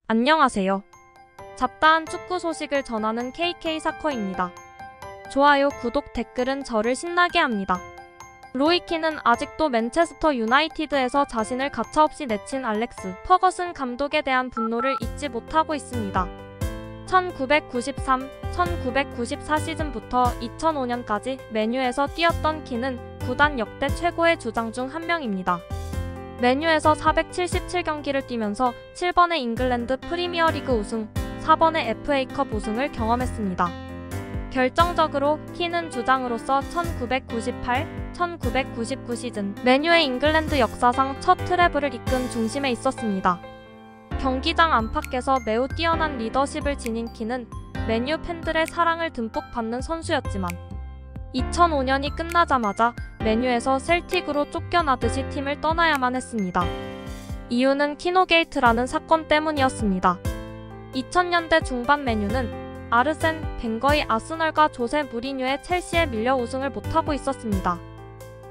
안녕하세요. 잡다한 축구 소식을 전하는 KK사커입니다. 좋아요, 구독, 댓글은 저를 신나게 합니다. 로이킨은 아직도 맨체스터 유나이티드에서 자신을 가차없이 내친 알렉스 퍼거슨 감독에 대한 분노를 잊지 못하고 있습니다. 1993-1994 시즌부터 2005년까지 맨유에서 뛰었던 킨은 구단 역대 최고의 주장 중 한 명입니다. 맨유에서 477경기를 뛰면서 7번의 잉글랜드 프리미어리그 우승, 4번의 FA컵 우승을 경험했습니다. 결정적으로 킨은 주장으로서 1998-1999 시즌 맨유의 잉글랜드 역사상 첫 트래블을 이끈 중심에 있었습니다. 경기장 안팎에서 매우 뛰어난 리더십을 지닌 킨은 맨유 팬들의 사랑을 듬뿍 받는 선수였지만 2005년이 끝나자마자 맨유에서 셀틱으로 쫓겨나듯이 팀을 떠나야만 했습니다. 이유는 키노게이트라는 사건 때문이었습니다. 2000년대 중반 맨유는 아르센 벵거의 아스널과 조세 무리뉴의 첼시에 밀려 우승을 못하고 있었습니다.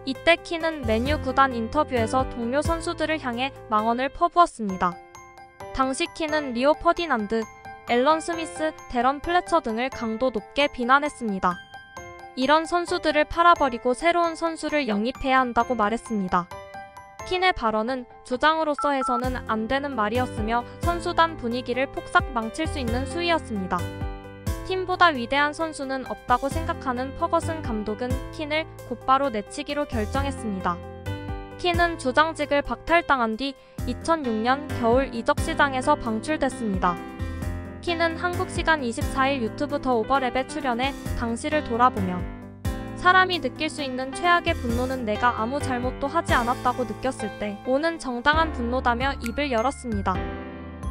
이때 킨은 맨유 구단 인터뷰에서 동료 선수들을 향해 망언을 퍼부었습니다. 당시 킨은 리오 퍼디난드, 앨런 스미스, 데런 플래처 등을 강도 높게 비난했습니다. 이런 선수들을 팔아버리고 새로운 선수를 영입해야 한다고 말했습니다. 킨의 발언은 주장으로서 해서는 안 되는 말이었으며 선수단 분위기를 폭삭 망칠 수 있는 수위였습니다. 팀보다 위대한 선수는 없다고 생각하는 퍼거슨 감독은 킨을 곧바로 내치기로 결정했습니다. 킨은 주장직을 박탈당한 뒤 2006년 겨울 이적시장에서 방출됐습니다. 킨은 한국 시간 24일 유튜브 더 오버랩에 출연해 당시를 돌아보며 사람이 느낄 수 있는 최악의 분노는 내가 아무 잘못도 하지 않았다고 느꼈을 때 오는 정당한 분노다며 입을 열었습니다.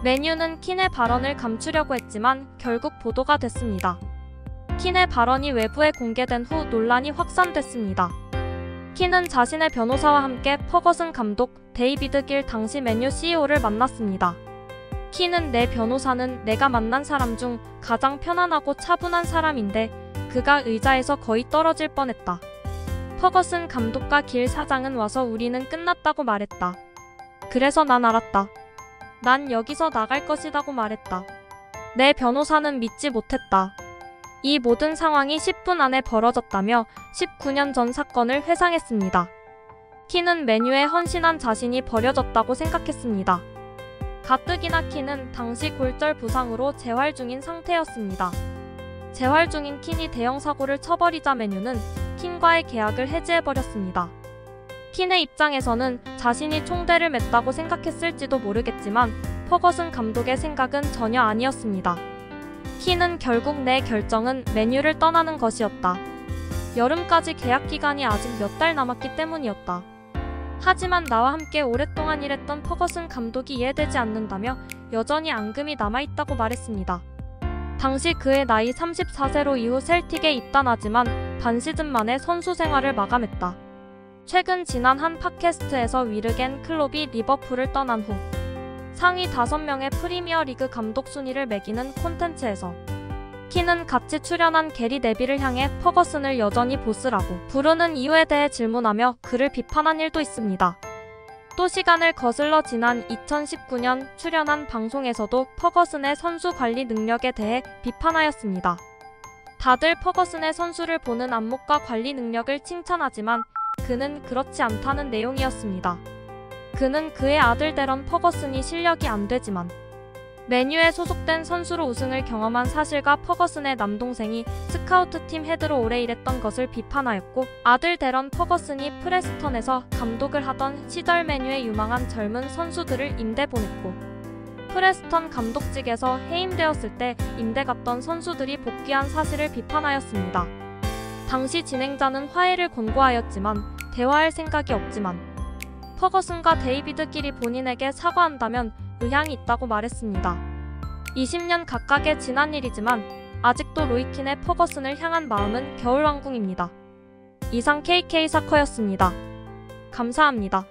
맨유는 킨의 발언을 감추려고 했지만 결국 보도가 됐습니다. 킨의 발언이 외부에 공개된 후 논란이 확산됐습니다. 킨은 자신의 변호사와 함께 퍼거슨 감독, 데이비드 길 당시 맨유 CEO를 만났습니다. 킨은 내 변호사는 내가 만난 사람 중 가장 편안하고 차분한 사람인데 그가 의자에서 거의 떨어질 뻔했다. 퍼거슨 감독과 길 사장은 와서 우리는 끝났다고 말했다. 그래서 난 알았다. 난 여기서 나갈 것이라고 말했다. 내 변호사는 믿지 못했다. 이 모든 상황이 10분 안에 벌어졌다며 19년 전 사건을 회상했습니다. 킨은 맨유에 헌신한 자신이 버려졌다고 생각했습니다. 가뜩이나 킨은 당시 골절 부상으로 재활 중인 상태였습니다. 재활 중인 킨이 대형 사고를 쳐버리자 맨유는 킨과의 계약을 해지해버렸습니다. 킨의 입장에서는 자신이 총대를 맸다고 생각했을지도 모르겠지만 퍼거슨 감독의 생각은 전혀 아니었습니다. 킨은 결국 내 결정은 맨유를 떠나는 것이었다. 여름까지 계약 기간이 아직 몇 달 남았기 때문이었다. 하지만 나와 함께 오랫동안 일했던 퍼거슨 감독이 이해되지 않는다며 여전히 앙금이 남아있다고 말했습니다. 당시 그의 나이 34세로 이후 셀틱에 입단하지만 반시즌 만에 선수 생활을 마감했다. 최근 지난 한 팟캐스트에서 위르겐 클롭이 리버풀을 떠난 후 상위 5명의 프리미어리그 감독 순위를 매기는 콘텐츠에서 킨은 같이 출연한 게리 네빌을 향해 퍼거슨을 여전히 보스라고 부르는 이유에 대해 질문하며 그를 비판한 일도 있습니다. 또 시간을 거슬러 지난 2019년 출연한 방송에서도 퍼거슨의 선수 관리 능력에 대해 비판하였습니다. 다들 퍼거슨의 선수를 보는 안목과 관리 능력을 칭찬하지만 그는 그렇지 않다는 내용이었습니다. 그는 그의 아들 데런 퍼거슨이 실력이 안 되지만 맨유에 소속된 선수로 우승을 경험한 사실과 퍼거슨의 남동생이 스카우트팀 헤드로 오래 일했던 것을 비판하였고 아들 데런 퍼거슨이 프레스턴에서 감독을 하던 시절 맨유에 유망한 젊은 선수들을 임대 보냈고 프레스턴 감독직에서 해임되었을 때 임대 갔던 선수들이 복귀한 사실을 비판하였습니다. 당시 진행자는 화해를 권고하였지만 대화할 생각이 없지만 퍼거슨과 데이비드 길이 본인에게 사과한다면 의향이 있다고 말했습니다. 20년 각각의 지난 일이지만 아직도 로이킨의 퍼거슨을 향한 마음은 겨울왕궁입니다. 이상 KK사커였습니다. 감사합니다.